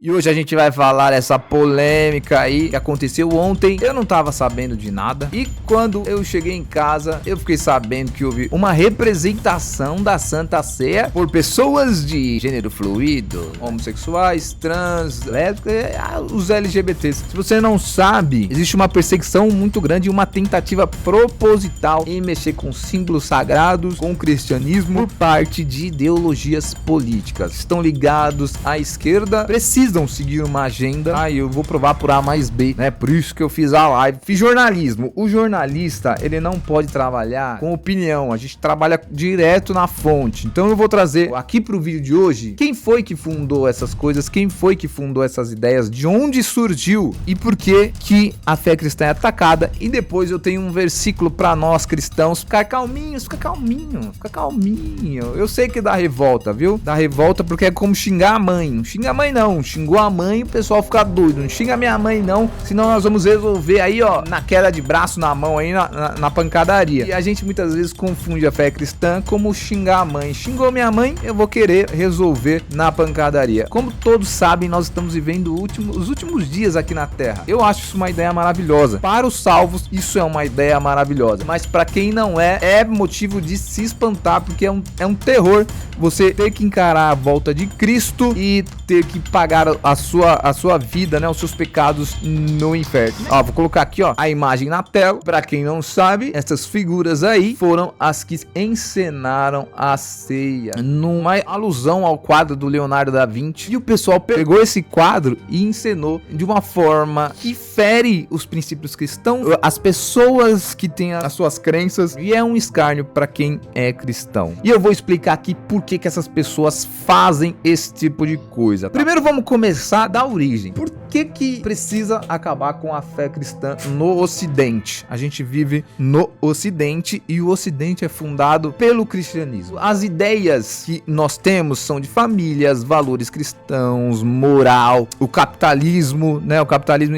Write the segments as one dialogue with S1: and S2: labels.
S1: E hoje a gente vai falar essa polêmica aí que aconteceu ontem. Eu não tava sabendo de nada. E quando eu cheguei em casa, eu fiquei sabendo que houve uma representação da Santa Ceia por pessoas de gênero fluido, homossexuais, trans, lésbicas, os LGBTs. Se você não sabe, existe uma perseguição muito grande e uma tentativa proposital em mexer com símbolos sagrados, com o cristianismo, por parte de ideologias políticas. Estão ligados à esquerda, precisam seguir uma agenda. Eu vou provar por A mais B, né? Por isso que eu fiz a live. Fiz jornalismo. O jornalista, ele não pode trabalhar com opinião. A gente trabalha direto na fonte. Então eu vou trazer aqui pro vídeo de hoje quem foi que fundou essas coisas, quem foi que fundou essas ideias, de onde surgiu e por que a fé cristã é atacada. E depois eu tenho um versículo para nós cristãos ficar calminhos, fica calminho. Eu sei que dá revolta, viu? Dá revolta porque é como xingar a mãe. Não xinga a mãe não. Xingou a mãe, o pessoal fica doido. Não xinga minha mãe não, senão nós vamos resolver aí, ó, na queda de braço na mão aí, na pancadaria. E a gente muitas vezes confunde a fé cristã como xingar a mãe. Xingou minha mãe, eu vou querer resolver na pancadaria. Como todos sabem, nós estamos vivendo os últimos dias aqui na Terra. Eu acho isso uma ideia maravilhosa. Para os salvos, isso é uma ideia maravilhosa. Mas para quem não é motivo de se espantar, porque é um terror você ter que encarar a volta de Cristo e ter que pagar a sua vida, né, os seus pecados no inferno. Ó, vou colocar aqui, ó, a imagem na tela. Para quem não sabe, essas figuras aí foram as que encenaram a ceia, numa alusão ao quadro do Leonardo da Vinci. E o pessoal pegou esse quadro e encenou de uma forma que fere os princípios cristãos, as pessoas que têm as suas crenças, e é um escárnio para quem é cristão. E eu vou explicar aqui por que essas fazem esse tipo de coisa. Primeiro vamos começar da origem. Por que precisa acabar com a fé cristã no Ocidente? A gente vive no Ocidente e o Ocidente é fundado pelo cristianismo. As ideias que nós temos são de famílias, valores cristãos, moral, o capitalismo, né? O capitalismo,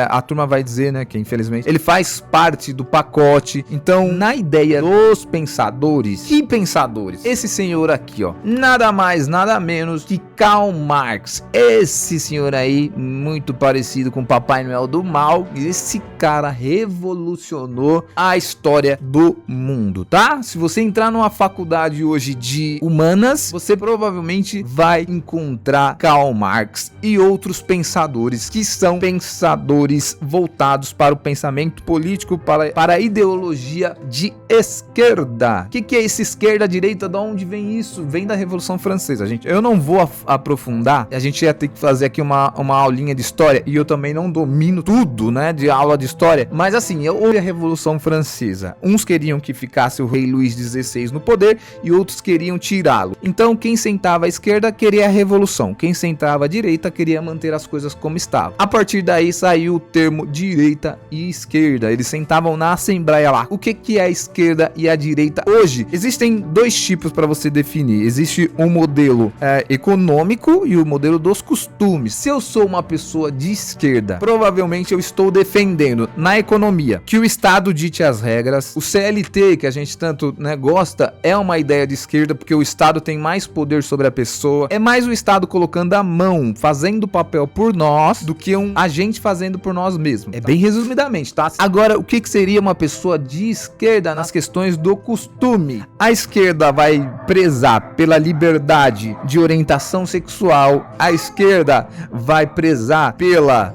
S1: a turma vai dizer, né, que infelizmente ele faz parte do pacote. Então, na ideia dos pensadores, que pensadores? Esse senhor aqui, ó, nada mais, nada menos que Karl Marx. Esse senhor aí, muito parecido com o Papai Noel do mal. Esse cara revolucionou a história do mundo, tá? Se você entrar numa faculdade hoje de humanas, você provavelmente vai encontrar Karl Marx e outros pensadores que são pensadores voltados para o pensamento político, para a ideologia de esquerda. O que é essa esquerda, direita? De onde vem isso? Vem da Revolução Francesa, gente. Eu não vou aprofundar, a gente ia ter que fazer aqui uma aulinha de história, e eu também não domino tudo, né, de aula de história, mas assim, houve a Revolução Francesa. Uns queriam que ficasse o rei Luís XVI no poder e outros queriam tirá-lo. Então quem sentava à esquerda queria a revolução, quem sentava à direita queria manter as coisas como estavam. A partir daí saiu o termo direita e esquerda. Eles sentavam na assembleia lá. O que é a esquerda e a direita hoje? Existem dois tipos para você definir. Existe o modelo econômico e o modelo dos costumes. Se eu sou uma pessoa de esquerda, provavelmente eu estou defendendo na economia que o Estado dite as regras. O CLT, que a gente tanto, né, gosta, é uma ideia de esquerda, porque o Estado tem mais poder sobre a pessoa. É mais o Estado colocando a mão, fazendo o papel por nós, do que um agente fazendo por nós mesmos. É bem resumidamente, tá? Agora, o que seria uma pessoa de esquerda nas questões do costume? A esquerda vai prezar pela liberdade de orientação sexual. A esquerda vai prezar pela...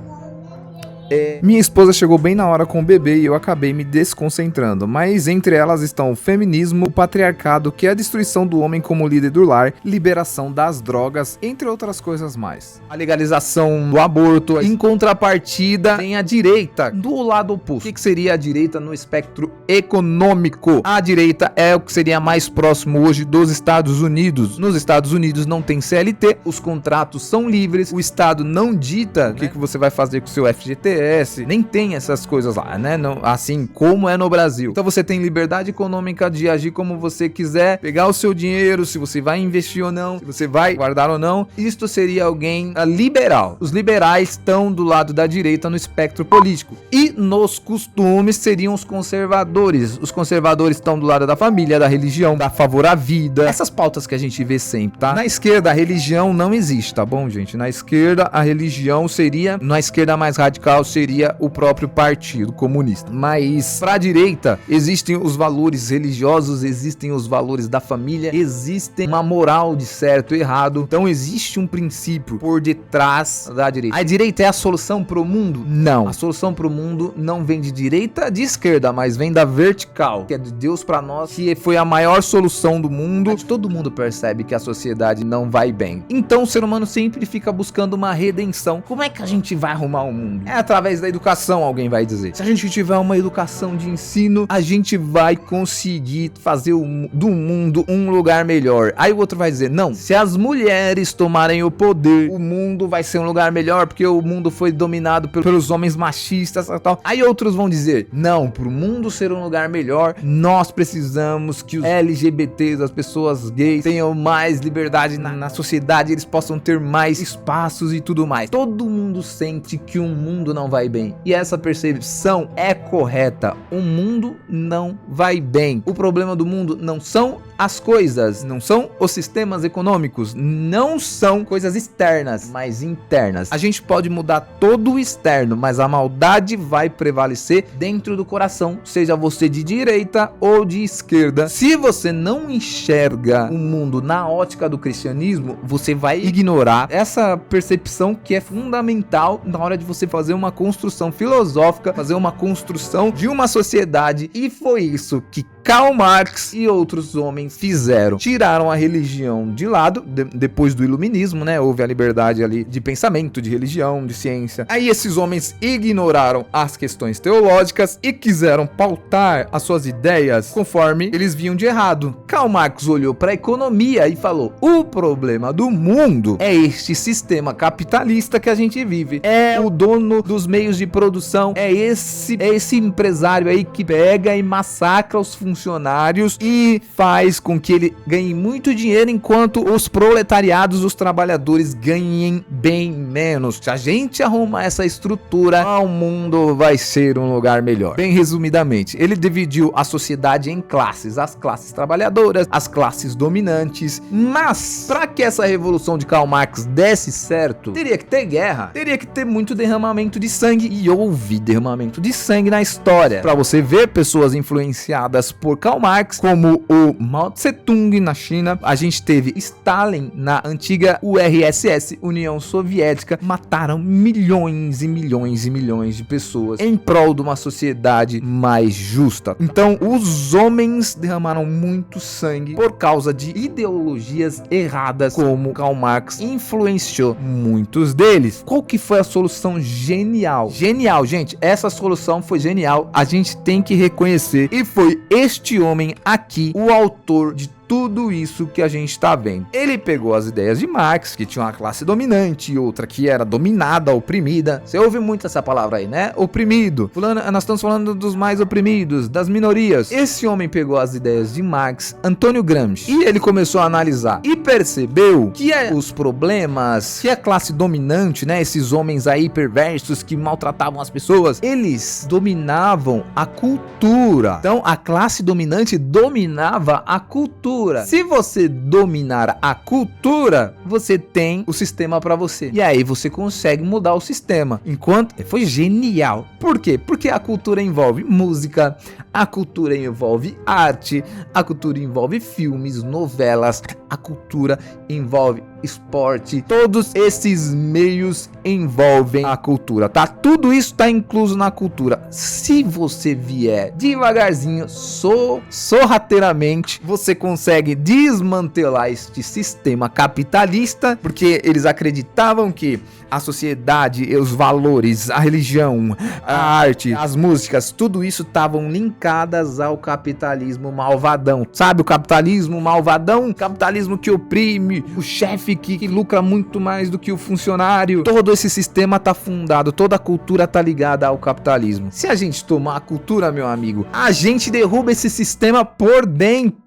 S1: Minha esposa chegou bem na hora com o bebê e eu acabei me desconcentrando, mas entre elas estão o feminismo, o patriarcado, que é a destruição do homem como líder do lar, liberação das drogas, entre outras coisas mais. A legalização do aborto. Em contrapartida, tem a direita do lado oposto. O que seria a direita no espectro econômico? A direita é o que seria mais próximo hoje dos Estados Unidos. Nos Estados Unidos não tem CLT, os contratos são livres, o Estado não dita o que você vai fazer com o seu FGTS, BNDES, nem tem essas coisas lá, né? Não, assim como é no Brasil. Então você tem liberdade econômica de agir como você quiser, pegar o seu dinheiro, se você vai investir ou não, se você vai guardar ou não. Isto seria alguém liberal. Os liberais estão do lado da direita no espectro político. E nos costumes seriam os conservadores. Os conservadores estão do lado da família, da religião, da favor à vida. Essas pautas que a gente vê sempre, tá? Na esquerda, a religião não existe, tá bom, gente? Na esquerda, a religião seria... Na esquerda mais radical seria o próprio Partido Comunista. Mas pra direita, existem os valores religiosos, existem os valores da família, existem uma moral de certo e errado. Então existe um princípio por detrás da direita. A direita é a solução pro mundo? Não. A solução pro mundo não vem de direita, de esquerda, mas vem da vertical, que é de Deus pra nós, que foi a maior solução do mundo. Todo mundo percebe que a sociedade não vai bem. Então o ser humano sempre fica buscando uma redenção. Como é que a gente vai arrumar o mundo? É através da educação, alguém vai dizer. Se a gente tiver uma educação de ensino, a gente vai conseguir fazer do mundo um lugar melhor. Aí o outro vai dizer, não, se as mulheres tomarem o poder, o mundo vai ser um lugar melhor, porque o mundo foi dominado pelos homens machistas e tal. Aí outros vão dizer, não, para o mundo ser um lugar melhor, nós precisamos que os LGBTs, as pessoas gays, tenham mais liberdade na sociedade, eles possam ter mais espaços e tudo mais. Todo mundo sente que o mundo não vai bem. E essa percepção é correta. O mundo não vai bem. O problema do mundo não são as coisas, não são os sistemas econômicos, não são coisas externas, mas internas. A gente pode mudar todo o externo, mas a maldade vai prevalecer dentro do coração, seja você de direita ou de esquerda. Se você não enxerga o mundo na ótica do cristianismo, você vai ignorar essa percepção que é fundamental na hora de você fazer uma construção filosófica, fazer uma construção de uma sociedade. E foi isso que Karl Marx e outros homens fizeram. Tiraram a religião de lado, depois do iluminismo, né? Houve a liberdade ali de pensamento, de religião, de ciência. Aí esses homens ignoraram as questões teológicas e quiseram pautar as suas ideias conforme eles viam de errado. Karl Marx olhou para a economia e falou, o problema do mundo é este sistema capitalista que a gente vive. É o dono dos meios de produção, é esse empresário aí que pega e massacra os funcionários e faz com que ele ganhe muito dinheiro, enquanto os proletariados, os trabalhadores, ganhem bem menos. Se a gente arrumar essa estrutura, o mundo vai ser um lugar melhor. Bem resumidamente, ele dividiu a sociedade em classes, as classes trabalhadoras, as classes dominantes, mas para que essa revolução de Karl Marx desse certo, teria que ter guerra, teria que ter muito derramamento de sangue, e houve derramamento de sangue na história. Para você ver pessoas influenciadas por Karl Marx, como o Mao Tse-tung na China, a gente teve Stalin na antiga URSS, União Soviética, mataram milhões e milhões e milhões de pessoas em prol de uma sociedade mais justa. Então, os homens derramaram muito sangue por causa de ideologias erradas, como Karl Marx influenciou muitos deles. Qual que foi a solução genial? Genial, gente, essa solução foi genial, a gente tem que reconhecer, e foi este homem aqui, o autor de tudo isso que a gente tá vendo. Ele pegou as ideias de Marx, que tinha uma classe dominante e outra que era dominada, oprimida. Você ouve muito essa palavra aí, né? Oprimido. Nós estamos falando dos mais oprimidos, das minorias. Esse homem pegou as ideias de Marx, Antônio Gramsci, e ele começou a analisar e percebeu que os problemas, que a classe dominante, né? Esses homens aí perversos que maltratavam as pessoas, eles dominavam a cultura. Então, a classe dominante dominava a cultura. Se você dominar a cultura, você tem o sistema para você. E aí você consegue mudar o sistema. Enquanto foi genial. Por quê? Porque a cultura envolve música, a cultura envolve arte, a cultura envolve filmes, novelas, a cultura envolve esporte. Todos esses meios envolvem a cultura, tá? Tudo isso tá incluso na cultura. Se você vier devagarzinho, sorrateiramente, você consegue desmantelar este sistema capitalista, porque eles acreditavam que a sociedade, os valores, a religião, a arte, as músicas, tudo isso estavam linkadas ao capitalismo malvadão. Sabe o capitalismo malvadão? O capitalismo que oprime, o chefe chefe que lucra muito mais do que o funcionário. Todo esse sistema tá fundado, toda a cultura tá ligada ao capitalismo. Se a gente tomar a cultura, meu amigo, a gente derruba esse sistema por dentro.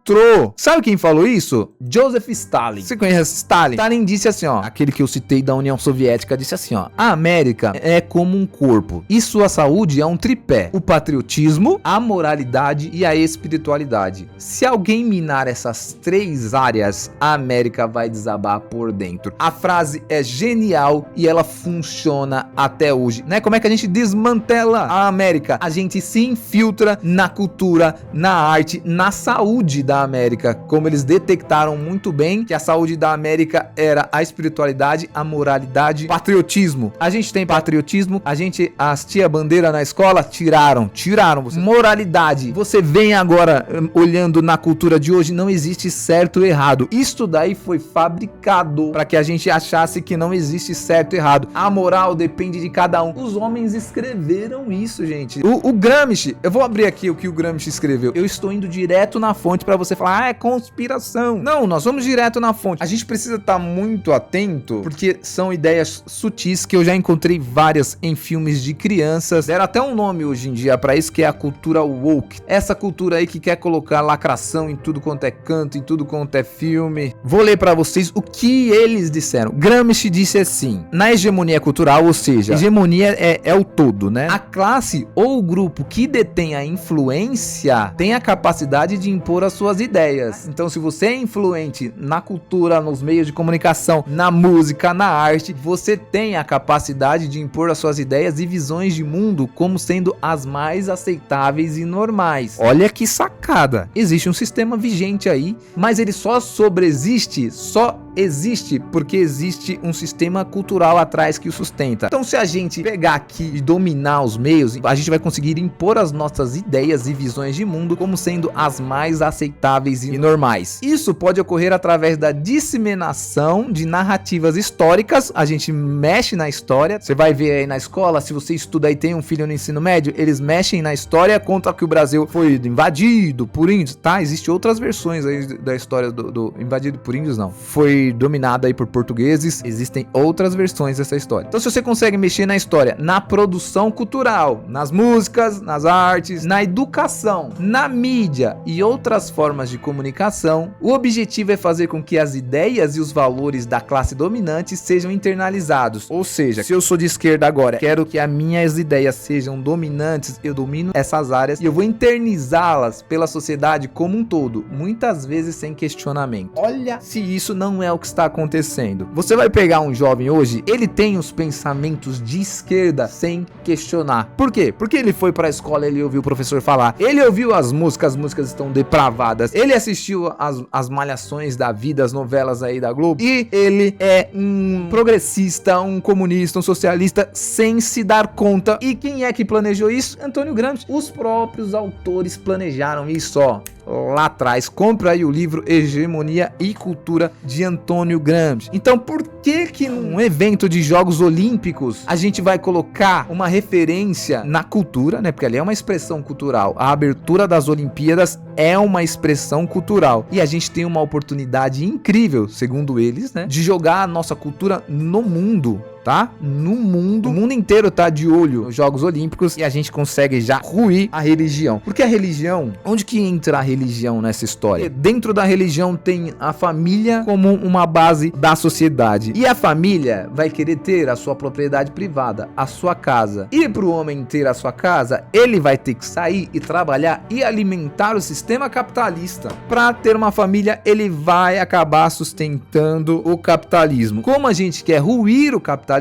S1: Sabe quem falou isso? Joseph Stalin. Você conhece Stalin? Stalin disse assim, ó, aquele que eu citei da União Soviética, disse assim, ó: a América é como um corpo e sua saúde é um tripé: o patriotismo, a moralidade e a espiritualidade. Se alguém minar essas três áreas, a América vai desabar por dentro. A frase é genial e ela funciona até hoje, né? Como é que a gente desmantela a América? A gente se infiltra na cultura, na arte, na saúde da América. Como eles detectaram muito bem que a saúde da América era a espiritualidade, a moralidade, patriotismo. A gente tem patriotismo, a gente hastia a bandeira na escola, tiraram você. Moralidade, você vem agora olhando na cultura de hoje, não existe certo e errado. Isso daí foi fabricado para que a gente achasse que não existe certo e errado. A moral depende de cada um. Os homens escreveram isso, gente. O Gramsci, eu vou abrir aqui o que o Gramsci escreveu. Eu estou indo direto na fonte para você falar, é conspiração. Não, nós vamos direto na fonte. A gente precisa estar muito atento, porque são ideias sutis que eu já encontrei várias em filmes de crianças. Deram até um nome hoje em dia para isso, que é a cultura woke. Essa cultura aí que quer colocar lacração em tudo quanto é canto, em tudo quanto é filme. Vou ler para vocês o que eles disseram. Gramsci disse assim: na hegemonia cultural, ou seja, hegemonia é o todo, né? A classe ou o grupo que detém a influência tem a capacidade de impor as suas ideias. Então, se você é influente na cultura, nos meios de comunicação, na música, na arte, você tem a capacidade de impor as suas ideias e visões de mundo como sendo as mais aceitáveis e normais. Olha que sacada! Existe um sistema vigente aí, mas ele só existe porque existe um sistema cultural atrás que o sustenta. Então, se a gente pegar aqui e dominar os meios, a gente vai conseguir impor as nossas ideias e visões de mundo como sendo as mais aceitáveis e normais. Isso pode ocorrer através da disseminação de narrativas históricas. A gente mexe na história. Você vai ver aí na escola, se você estuda e tem um filho no ensino médio, eles mexem na história, conta que o Brasil foi invadido por índios, tá? Existem outras versões aí da história do invadido por índios, não. Foi dominada aí por portugueses. Existem outras versões dessa história. Então, se você consegue mexer na história, na produção cultural, nas músicas, nas artes, na educação, na mídia e outras formas de comunicação, o objetivo é fazer com que as ideias e os valores da classe dominante sejam internalizados. Ou seja, se eu sou de esquerda agora, quero que as minhas ideias sejam dominantes, eu domino essas áreas e eu vou internizá-las pela sociedade como um todo, muitas vezes sem questionamento. Olha se isso não é o que está acontecendo. Você vai pegar um jovem hoje, ele tem os pensamentos de esquerda sem questionar. Por quê? Porque ele foi pra escola, ele ouviu o professor falar, ele ouviu as músicas estão depravadas, ele assistiu as malhações da vida, as novelas aí da Globo, e ele é um progressista, um comunista, um socialista sem se dar conta. E quem é que planejou isso? Antônio Gramsci. Os próprios autores planejaram isso, ó, lá atrás. Compra aí o livro Hegemonia e Cultura de Antônio Gramsci. Então, por que num evento de Jogos Olímpicos a gente vai colocar uma referência na cultura, né? Porque ali é uma expressão cultural. A abertura das Olimpíadas é uma expressão cultural. E a gente tem uma oportunidade incrível, segundo eles, né, de jogar a nossa cultura no mundo. Tá? No mundo, o mundo inteiro tá de olho nos Jogos Olímpicos e a gente consegue já ruir a religião. Porque a religião, onde que entra a religião nessa história? Porque dentro da religião tem a família como uma base da sociedade. E a família vai querer ter a sua propriedade privada, a sua casa. E pro homem ter a sua casa, ele vai ter que sair e trabalhar e alimentar o sistema capitalista. Para ter uma família, ele vai acabar sustentando o capitalismo. Como a gente quer ruir o capitalismo,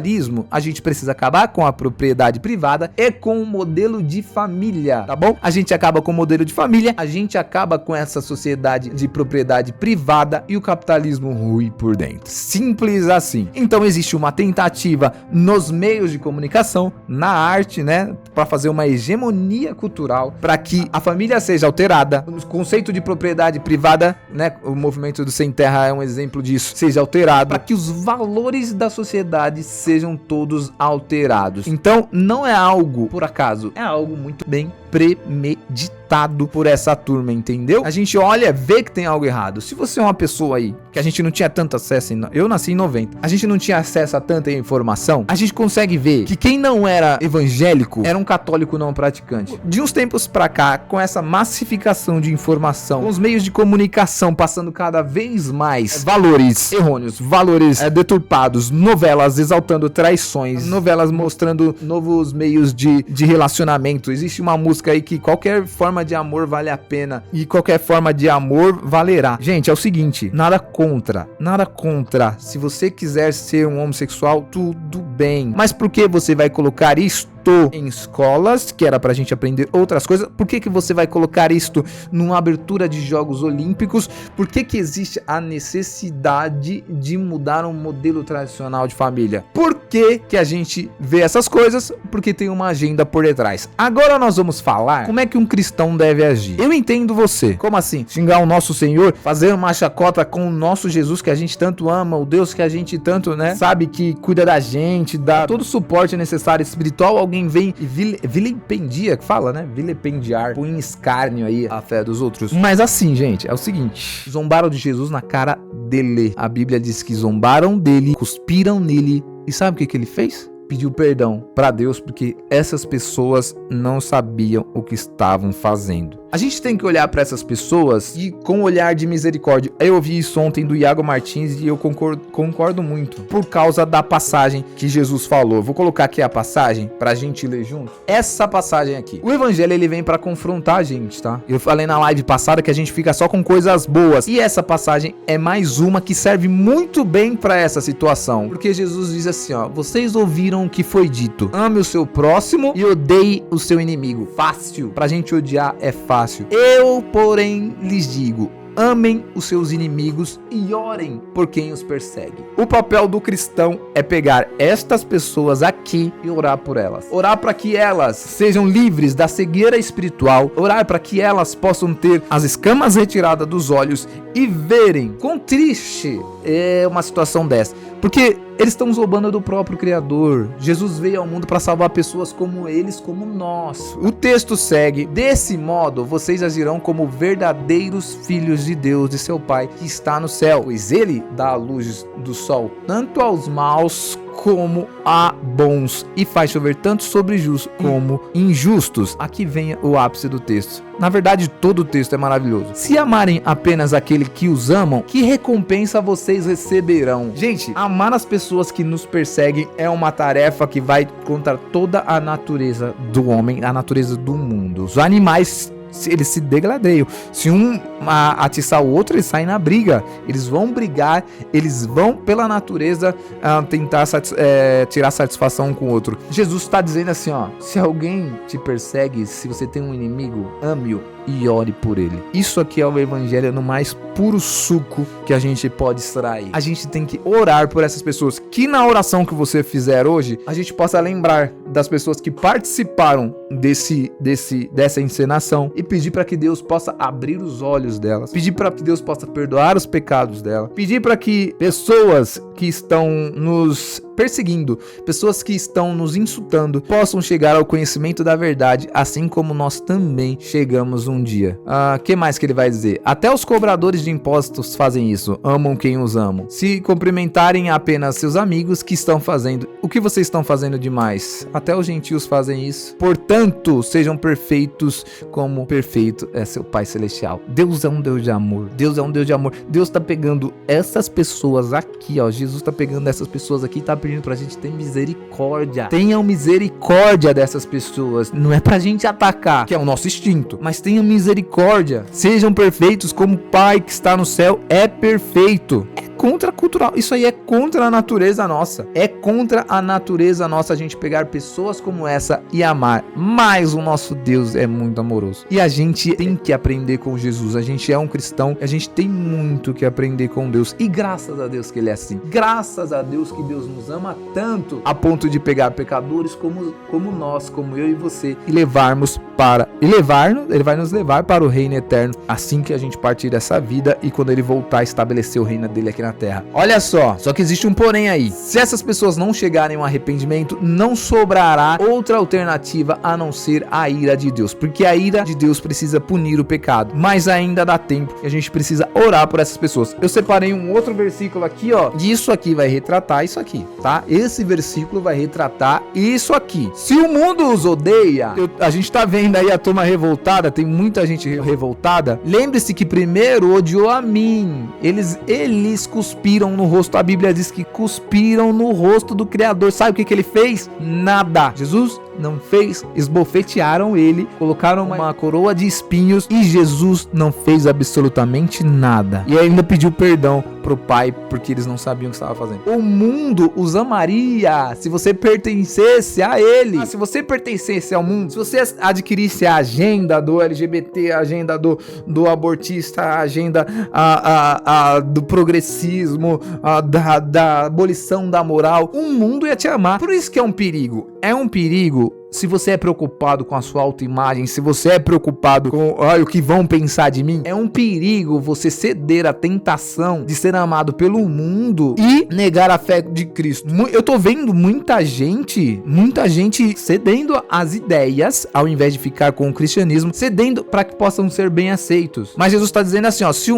S1: a gente precisa acabar com a propriedade privada e com o modelo de família, tá bom? A gente acaba com o modelo de família, a gente acaba com essa sociedade de propriedade privada e o capitalismo rui por dentro. Simples assim. Então existe uma tentativa nos meios de comunicação, na arte, né, para fazer uma hegemonia cultural, para que a família seja alterada, o conceito de propriedade privada, né, o movimento do Sem Terra é um exemplo disso, seja alterado, para que os valores da sociedade sejam todos alterados. Então não é algo por acaso, é algo muito bem premeditado por essa turma, entendeu? A gente olha, vê que tem algo errado. Se você é uma pessoa aí, que a gente não tinha tanto acesso, eu nasci em 90, a gente não tinha acesso a tanta informação, a gente consegue ver que quem não era evangélico era um católico não praticante. De uns tempos pra cá, com essa massificação de informação, com os meios de comunicação passando cada vez mais valores errôneos, valores deturpados, novelas exaltando traições, novelas mostrando novos meios de relacionamento. Existe uma música aí que qualquer forma de amor vale a pena e qualquer forma de amor valerá. Gente, é o seguinte, nada contra. Se você quiser ser um homossexual, tudo bem. Mas por que você vai colocar isto em escolas, que era pra gente aprender outras coisas? Por que você vai colocar isto numa abertura de Jogos Olímpicos? Por que existe a necessidade de mudar um modelo tradicional de família? Por que a gente vê essas coisas? Porque tem uma agenda por detrás. Agora nós vamos falar como é que um cristão deve agir. Eu entendo você. Como assim? Xingar o nosso Senhor? Fazer uma chacota com o nosso Jesus que a gente tanto ama, o Deus que a gente tanto, sabe que cuida da gente, dá todo o suporte necessário espiritual. Alguém vem e vilipendia, que fala, vilipendiar, põe em escárnio aí a fé dos outros. Mas assim, gente, é o seguinte, zombaram de Jesus na cara dele. A Bíblia diz que zombaram dele, cuspiram nele, e sabe o que ele fez? Pediu perdão para Deus, porque essas pessoas não sabiam o que estavam fazendo. A gente tem que olhar para essas pessoas e com um olhar de misericórdia. Eu ouvi isso ontem do Iago Martins e eu concordo muito, por causa da passagem que Jesus falou. Eu vou colocar aqui a passagem pra gente ler junto. Essa passagem aqui. O evangelho, ele vem para confrontar a gente, tá? Eu falei na live passada que a gente fica só com coisas boas. E essa passagem é mais uma que serve muito bem para essa situação. Porque Jesus diz assim, ó: vocês ouviram o que foi dito, ame o seu próximo e odeie o seu inimigo. Fácil. Pra gente odiar é fácil. Eu, porém, lhes digo: amem os seus inimigos e orem por quem os persegue. O papel do cristão é pegar estas pessoas aqui e orar por elas. Orar para que elas sejam livres da cegueira espiritual. Orar para que elas possam ter as escamas retiradas dos olhos e verem quão triste é uma situação dessa. Porque eles estão zombando do próprio Criador. Jesus veio ao mundo para salvar pessoas como eles, como nós. O texto segue: desse modo vocês agirão como verdadeiros filhos de Deus, de seu Pai que está no céu, pois ele dá a luz do sol tanto aos maus como a bons, e faz chover tanto sobre justos como injustos. Aqui vem o ápice do texto. Na verdade, todo o texto é maravilhoso. Se amarem apenas aquele que os amam, que recompensa vocês receberão? Gente, amar as pessoas que nos perseguem é uma tarefa que vai contra toda a natureza do homem, a natureza do mundo. Os animais, eles se degradeiam. Se um atiçar o outro, eles saem na briga. Eles vão brigar, eles vão pela natureza tentar tirar satisfação com o outro. Jesus está dizendo assim, ó: se alguém te persegue, se você tem um inimigo, ame-o e ore por ele. Isso aqui é o evangelho no mais puro suco que a gente pode extrair. A gente tem que orar por essas pessoas, que na oração que você fizer hoje, a gente possa lembrar das pessoas que participaram dessa encenação e pedir para que Deus possa abrir os olhos delas, pedir para que Deus possa perdoar os pecados dela, pedir para que pessoas que estão nos perseguindo, pessoas que estão nos insultando, possam chegar ao conhecimento da verdade, assim como nós também chegamos um dia. Que mais que ele vai dizer? Até os cobradores de impostos fazem isso, amam quem os ama. Se cumprimentarem apenas seus amigos, que estão fazendo? O que vocês estão fazendo demais? Até os gentios fazem isso. Portanto, sejam perfeitos como perfeito é seu Pai Celestial. Deus é um Deus de amor. Deus é um Deus de amor. Deus tá pegando essas pessoas aqui, ó. Jesus tá pegando essas pessoas aqui e tá pedindo pra gente ter misericórdia. Tenham misericórdia dessas pessoas. Não é pra gente atacar, que é o nosso instinto, mas tenham misericórdia. Sejam perfeitos como o Pai que está no céu é perfeito. É contracultural. Isso aí é contra a natureza nossa. É contra a natureza nossa a gente pegar pessoas como essa e amar. Mas o nosso Deus é muito amoroso. E a gente tem que aprender com Jesus. A gente é um cristão. A gente tem muito que aprender com Deus. E graças a Deus que Ele é assim. Graças a Deus que Deus nos ama tanto a ponto de pegar pecadores como nós, como eu e você, e Ele vai nos levar para o reino eterno assim que a gente partir dessa vida e quando Ele voltar a estabelecer o reino dele aqui na terra. Olha só que existe um porém aí. Se essas pessoas não chegarem ao arrependimento, não sobrará outra alternativa a não ser a ira de Deus, porque a ira de Deus precisa punir o pecado, mas ainda dá tempo e a gente precisa orar por essas pessoas. Eu separei um outro versículo aqui, ó, e isso aqui vai retratar isso aqui, tá? Esse versículo vai retratar isso aqui. Se o mundo os odeia, a gente tá vendo aí a turma revoltada, tem muita gente revoltada. Lembre-se que primeiro odiou a mim. Eles cuspiram no rosto. A Bíblia diz que cuspiram no rosto do Criador. Sabe o que ele fez? Nada. Jesus não fez, esbofetearam ele, colocaram uma coroa de espinhos e Jesus não fez absolutamente nada. E ainda pediu perdão pro Pai porque eles não sabiam o que estava fazendo. O mundo os amaria se você pertencesse a ele. Se você pertencesse ao mundo, se você adquirisse a agenda do LGBT, a agenda do abortista, a agenda do progressismo, da abolição da moral, o mundo ia te amar. Por isso que é um perigo. É um perigo se você é preocupado com a sua autoimagem, se você é preocupado com o que vão pensar de mim. É um perigo você ceder à tentação de ser amado pelo mundo e negar a fé de Cristo. Eu tô vendo muita gente cedendo às ideias, ao invés de ficar com o cristianismo, cedendo para que possam ser bem aceitos. Mas Jesus tá dizendo assim, ó, se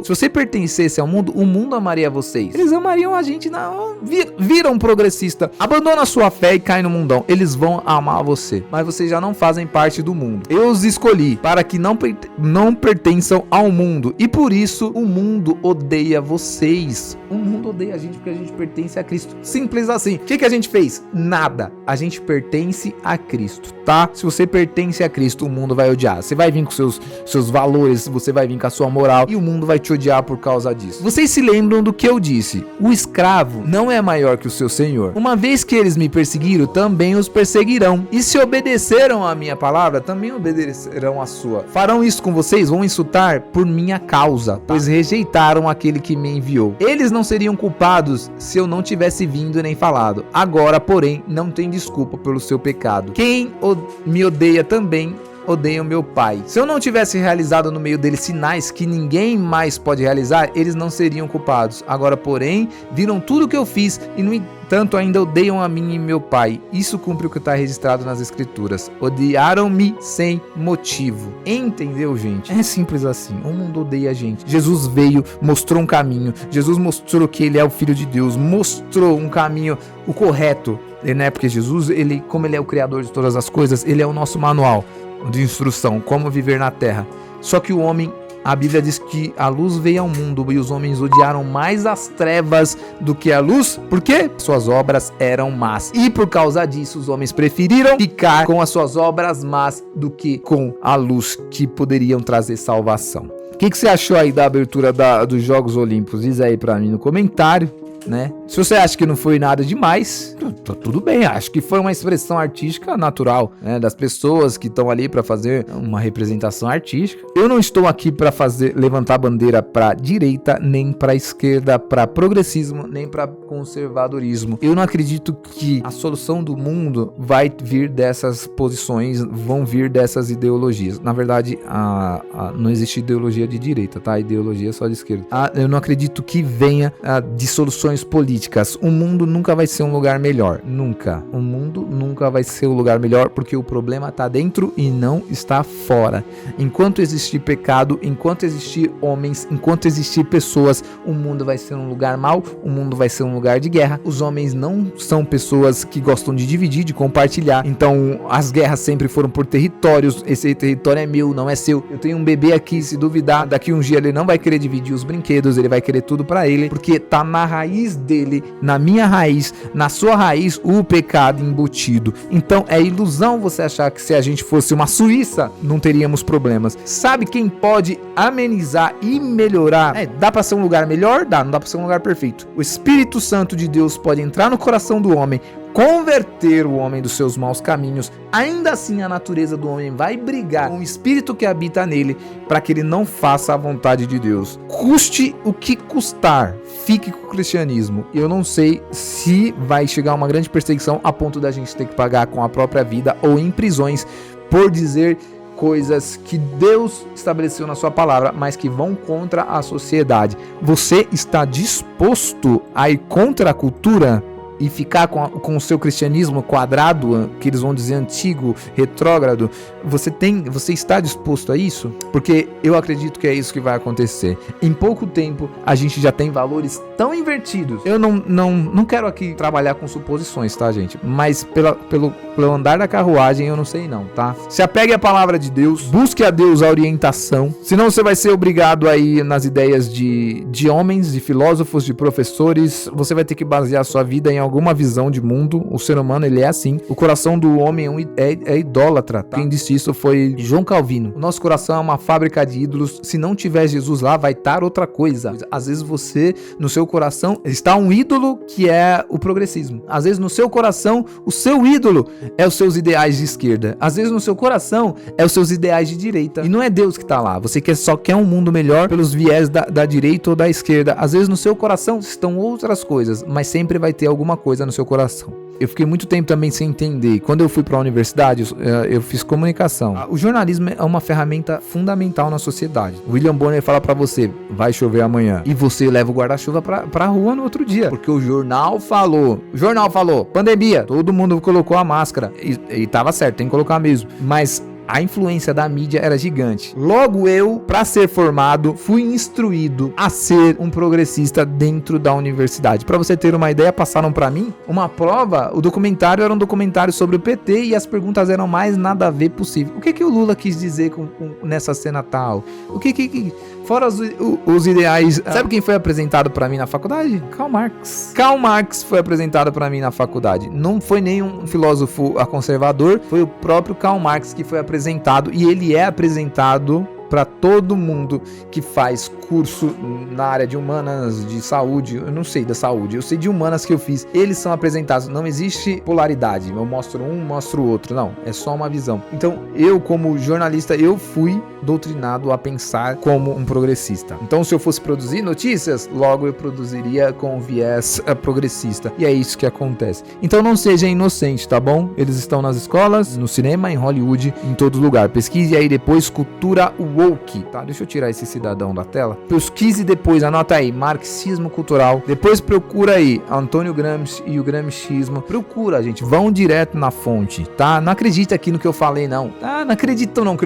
S1: você pertencesse ao mundo, o mundo amaria vocês. Eles amariam a gente, vira um progressista, abandona a sua fé e cai no mundão. Eles vão amar você, mas vocês já não fazem parte do mundo. Eu os escolhi para que não pertençam ao mundo e por isso o mundo odeia vocês. O mundo odeia a gente porque a gente pertence a Cristo. Simples assim. O que a gente fez? Nada. A gente pertence a Cristo, tá? Se você pertence a Cristo, o mundo vai odiar. Você vai vir com seus valores, você vai vir com a sua moral e o mundo vai te odiar por causa disso. Vocês se lembram do que eu disse? O escravo não é maior que o seu senhor. Uma vez que eles me perseguiram, também os perseguirão. E se obedeceram à minha palavra, também obedecerão à sua. Farão isso com vocês? Vão insultar por minha causa, pois rejeitaram aquele que me enviou. Eles não seriam culpados se eu não tivesse vindo nem falado. Agora, porém, não tem desculpa pelo seu pecado. Quem me odeia também odeia o meu Pai. Se eu não tivesse realizado no meio deles sinais que ninguém mais pode realizar, eles não seriam culpados. Agora, porém, viram tudo o que eu fiz e, no entanto, ainda odeiam a mim e meu Pai. Isso cumpre o que está registrado nas Escrituras. Odiaram-me sem motivo. Entendeu, gente? É simples assim. O mundo odeia a gente. Jesus veio, mostrou um caminho. Jesus mostrou que ele é o Filho de Deus. Mostrou um caminho, o correto. Né? Porque Jesus, como ele é o Criador de todas as coisas, ele é o nosso manual de instrução, como viver na terra. Só que o homem, a Bíblia diz que a luz veio ao mundo e os homens odiaram mais as trevas do que a luz. Por quê? Suas obras eram más. E por causa disso, os homens preferiram ficar com as suas obras más do que com a luz que poderiam trazer salvação. O que você achou aí da abertura dos Jogos Olímpicos? Diz aí pra mim no comentário, né? Se você acha que não foi nada demais, tudo bem, acho que foi uma expressão artística natural, né, das pessoas que estão ali para fazer uma representação artística. Eu não estou aqui para levantar bandeira para direita, nem para esquerda, para progressismo, nem para conservadorismo. Eu não acredito que a solução do mundo vai vir dessas posições, vão vir dessas ideologias. Na verdade, não existe ideologia de direita, tá? A ideologia é só de esquerda. Eu não acredito que venha de soluções políticas. O mundo nunca vai ser um lugar melhor. Nunca. O mundo nunca vai ser um lugar melhor porque o problema está dentro e não está fora. Enquanto existir pecado, enquanto existir homens, enquanto existir pessoas, o mundo vai ser um lugar mau, o mundo vai ser um lugar de guerra. Os homens não são pessoas que gostam de dividir, de compartilhar. Então, as guerras sempre foram por territórios. Esse território é meu, não é seu. Eu tenho um bebê aqui, se duvidar, daqui um dia ele não vai querer dividir os brinquedos, ele vai querer tudo pra ele, porque tá na raiz dele, na minha raiz, na sua raiz, o pecado embutido. Então é ilusão você achar que se a gente fosse uma Suíça, não teríamos problemas. Sabe quem pode amenizar e melhorar? Dá pra ser um lugar melhor? Dá, não dá pra ser um lugar perfeito. O Espírito Santo de Deus pode entrar no coração do homem, converter o homem dos seus maus caminhos. Ainda assim, a natureza do homem vai brigar com o espírito que habita nele para que ele não faça a vontade de Deus. Custe o que custar, fique com o cristianismo. Eu não sei se vai chegar uma grande perseguição a ponto da gente ter que pagar com a própria vida ou em prisões por dizer coisas que Deus estabeleceu na sua palavra, mas que vão contra a sociedade. Você está disposto a ir contra a cultura e ficar com o seu cristianismo quadrado, que eles vão dizer antigo, retrógrado? Você está disposto a isso? Porque eu acredito que é isso que vai acontecer. Em pouco tempo, a gente já tem valores tão invertidos. Eu não quero aqui trabalhar com suposições, tá, gente? Mas pelo andar da carruagem, eu não sei não, tá? Se apegue à palavra de Deus, busque a Deus a orientação, senão você vai ser obrigado a ir nas ideias de homens, de filósofos, de professores. Você vai ter que basear a sua vida em alguma visão de mundo. O ser humano, ele é assim. O coração do homem é idólatra, tá? Quem disse isso foi João Calvino. O nosso coração é uma fábrica de ídolos. Se não tiver Jesus lá, vai estar outra coisa. Às vezes você, no seu coração, está um ídolo que é o progressismo. Às vezes no seu coração, o seu ídolo é os seus ideais de esquerda. Às vezes no seu coração, é os seus ideais de direita. E não é Deus que está lá. Você só quer um mundo melhor pelos viés da direita ou da esquerda. Às vezes no seu coração estão outras coisas, mas sempre vai ter alguma coisa no seu coração. Eu fiquei muito tempo também sem entender. Quando eu fui para a universidade, eu fiz comunicação. O jornalismo é uma ferramenta fundamental na sociedade. William Bonner fala para você, vai chover amanhã. E você leva o guarda-chuva pra rua no outro dia. Porque o jornal falou, pandemia. Todo mundo colocou a máscara. E tava certo, tem que colocar mesmo. Mas a influência da mídia era gigante. Logo eu, para ser formado, fui instruído a ser um progressista dentro da universidade. Para você ter uma ideia, passaram para mim uma prova, o documentário era um documentário sobre o PT e as perguntas eram mais nada a ver possível. O que o Lula quis dizer nessa cena tal? Fora os ideais. Sabe quem foi apresentado para mim na faculdade? Karl Marx. Karl Marx foi apresentado para mim na faculdade. Não foi nenhum filósofo conservador, foi o próprio Karl Marx que foi apresentado, e ele é apresentado para todo mundo que faz curso na área de humanas, de saúde. Eu não sei da saúde, eu sei de humanas que eu fiz. Eles são apresentados, não existe polaridade, eu mostro um, mostro o outro, não, é só uma visão. Então eu, como jornalista, eu fui doutrinado a pensar como um progressista. Então se eu fosse produzir notícias, logo eu produziria com viés progressista, e é isso que acontece. Então não seja inocente, tá bom? Eles estão nas escolas, no cinema, em Hollywood, em todo lugar. Pesquise aí depois cultura woke, tá? Deixa eu tirar esse cidadão da tela. Pesquise depois, anota aí, marxismo cultural. Depois procura aí Antônio Gramsci e o gramscismo. Procura, gente, vão direto na fonte, tá? Não acredita aqui no que eu falei, não. Ah, não acredito não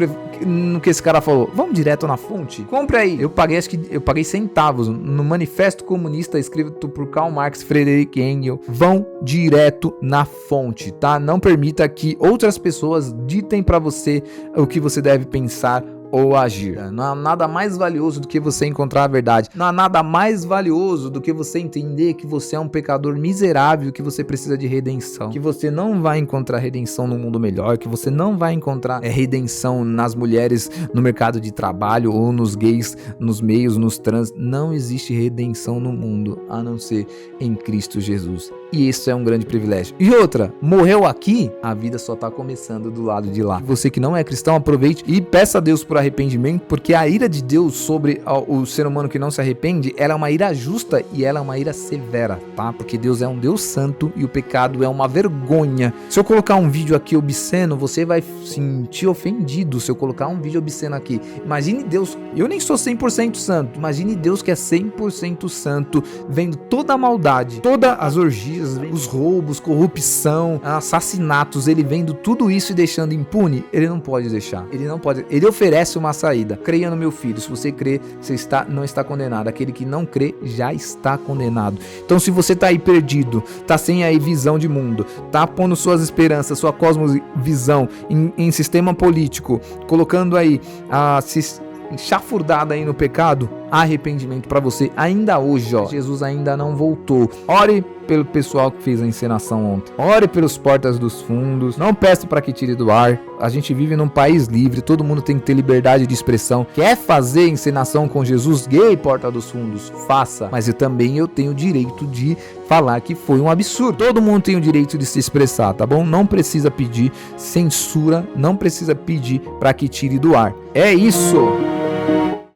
S1: no que esse cara falou. Vamos direto na fonte. Compre aí. Eu paguei centavos no Manifesto Comunista escrito por Karl Marx, Friedrich Engels. Vão direto na fonte, tá? Não permita que outras pessoas ditem pra você o que você deve pensar ou agir. Não há nada mais valioso do que você encontrar a verdade. Não há nada mais valioso do que você entender que você é um pecador miserável, que você precisa de redenção, que você não vai encontrar redenção no mundo melhor, que você não vai encontrar redenção nas mulheres no mercado de trabalho ou nos gays, nos meios, nos trans. Não existe redenção no mundo a não ser em Cristo Jesus. E isso é um grande privilégio. E outra, morreu aqui, a vida só tá começando do lado de lá. Você que não é cristão, aproveite e peça a Deus por arrependimento, porque a ira de Deus sobre o ser humano que não se arrepende, ela é uma ira justa e ela é uma ira severa, tá? Porque Deus é um Deus santo e o pecado é uma vergonha. Se eu colocar um vídeo aqui obsceno, você vai sentir ofendido se eu colocar um vídeo obsceno aqui. Imagine Deus, eu nem sou 100% santo, imagine Deus que é 100% santo, vendo toda a maldade, todas as orgias, os roubos, corrupção, assassinatos, ele vendo tudo isso e deixando impune. Ele não pode deixar, ele não pode, ele oferece uma saída. Creia no meu filho, se você crê, você não está condenado. Aquele que não crê já está condenado. Então se você tá aí perdido, tá sem aí visão de mundo, tá pondo suas esperanças, sua cosmovisão em sistema político, colocando aí chafurdada aí no pecado, arrependimento para você ainda hoje, ó. Jesus ainda não voltou. Ore pelo pessoal que fez a encenação ontem. Ore pelos portas dos fundos. Não peça para que tire do ar. A gente vive num país livre, todo mundo tem que ter liberdade de expressão. Quer fazer encenação com Jesus gay, porta dos fundos? Faça. Mas eu tenho o direito de falar que foi um absurdo. Todo mundo tem o direito de se expressar, tá bom? Não precisa pedir censura, não precisa pedir para que tire do ar. É isso.